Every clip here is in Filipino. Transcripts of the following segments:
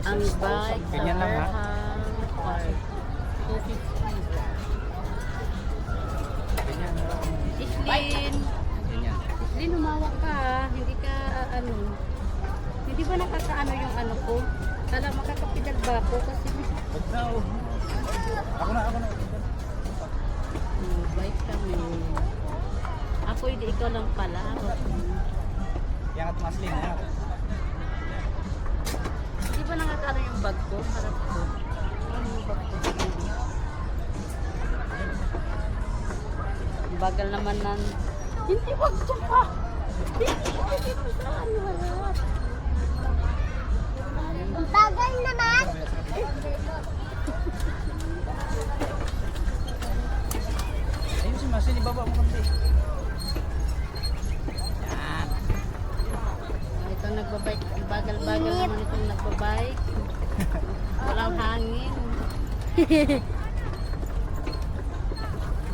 Ang bike sa Ganyan lang, ha? Wareham Park. 250. Ganyan lang. Islin, Ganyan. Islin, humawak ka. Hindi ka, ano, hindi ba nakakaano yung ano ko? Kala makakapidal ba ako kasi Wag na, oh. Ako na. bike kami. Ako hindi, ikaw lang pala. Yangat maslin na. Hindi ba nakakaano yung bag ko? Harap ko. Ano yung bag ko? Bagal naman nan. Hindi, wag dyan pa! Hindi mo saan harap. Ang tagal naman. Ayun si maslin, ibaba mo kami. Yan. Ito nagbabike. Bagal-bagal naman itong nagbabike. Walang hangin.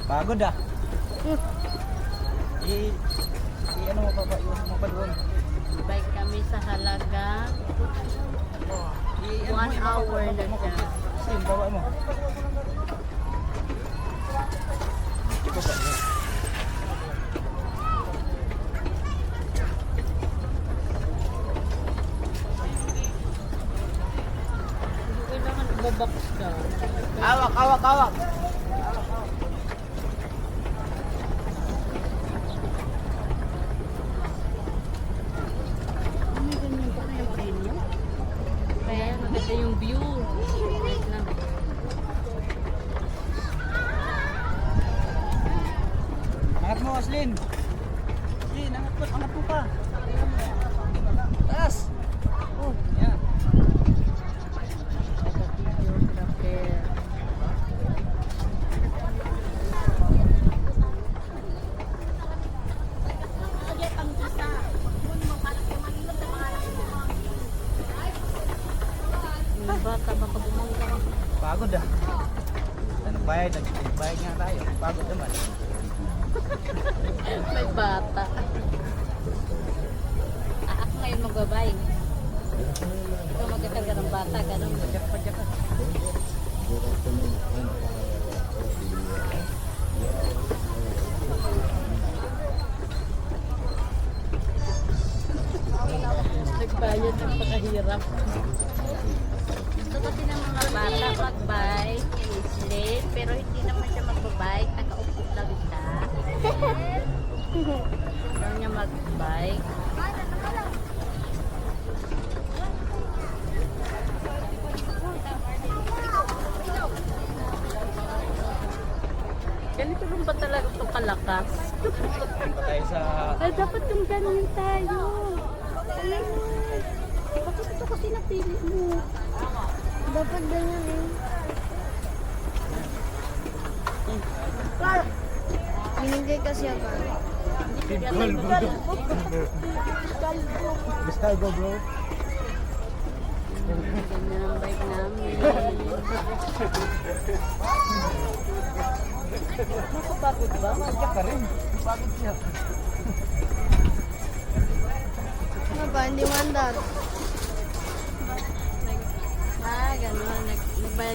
Pagod ah. Ano mo pa iwas mo pa doon. Bike kami sa halaga 1 hour na siya. Maslin, bawa mo. Ibaba mo. Kailangan ibabox ka. Awak. Ano ganyan pa yung preno? Kaya maganda yung view. Wait lang. Angat mo, Aslin. Aslin, angat mo pa. Taas. Oh, yan. Videographer. Yung bata baka bumangga. Pagod ah. Nagbayad nga tayo. Pagod naman. May bata. Ako ngayon magbabay. Ikaw magkakaga ng bata, ganun. Padyak ka. Nagbayad ng pakahirap. Gusto kasi ng mga bata mag-bike, i-slate, pero hindi naman siya mag-bike, nakaupo lang siya. Ayaw niya mag-bike. Ganito rin ba talaga itong kalakas? Punta tayo sa... Ay, dapat yung ganyan tayo. Alam mo. Bakit ito kasi napili mo? Dapat ganyan eh. Binigay kasi ako. Goal, bro. Basta go, bro. Ganyan ang bike namin. Nakapagod ba? Madyak ka rin. Pagod siya. Ano ba? Hindi mandar. Gano'n. Nagbayad